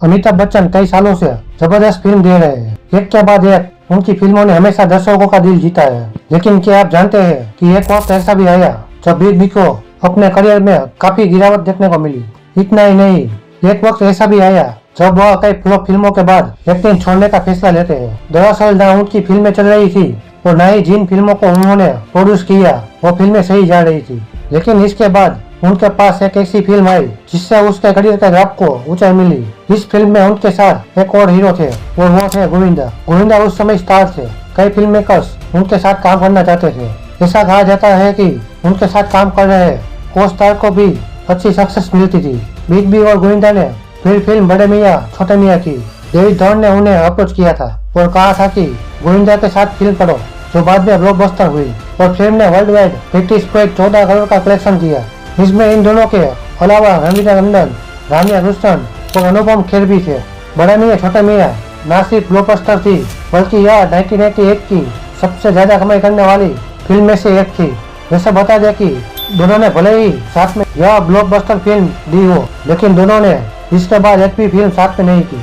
अमिताभ बच्चन कई सालों से जबरदस्त फिल्म दे रहे हैं, एक के बाद एक। उनकी फिल्मों ने हमेशा दर्शकों का दिल जीता है। लेकिन क्या आप जानते हैं कि एक वक्त ऐसा भी आया जब बिग बी को अपने करियर में काफी गिरावट देखने को मिली। इतना ही नहीं, एक वक्त ऐसा भी आया जब वह कई फ्लॉप फिल्मों के बाद एक्टिंग छोड़ने का फैसला लेते हैं। दरअसल न उनकी फिल्में चल रही थी और न ही जिन फिल्मों को उन्होंने प्रोड्यूस किया वो फिल्में सही जा रही थी। लेकिन इसके बाद उनके पास एक ऐसी फिल्म आई जिससे उसके करियर के ग्राफ को ऊंचाई मिली। इस फिल्म में उनके साथ एक और हीरो थे और वो थे गोविंदा। गोविंदा उस समय स्टार थे, कई फिल्म मेकर्स उनके साथ काम करना चाहते थे। ऐसा कहा जाता है कि उनके साथ काम कर रहे को स्टार को भी अच्छी सक्सेस मिलती थी। बिग बी और गोविंदा ने फिर फिल्म बड़े मियाँ छोटे मियाँ की। डेविड धवन ने उन्हें अप्रोच किया था और कहा था कि गोविंदा के साथ फिल्म करो, जो बाद में ब्लॉकबस्टर हुई और फिल्म ने वर्ल्ड वाइड 14 करोड़ का कलेक्शन किया। इसमें इन दोनों के अलावा रवीना टंडन, रानिया रुस्तम और अनुपम खेर भी थे। बड़े मियाँ छोटे मियाँ न सिर्फ ब्लॉकबस्टर थी बल्कि यह 1998 की सबसे ज्यादा कमाई करने वाली फिल्म में से एक थी। वैसे बता दें कि दोनों ने भले ही साथ में यह ब्लॉकबस्टर फिल्म दी हो, लेकिन दोनों ने इसके बाद एक भी फिल्म साथ में नहीं की।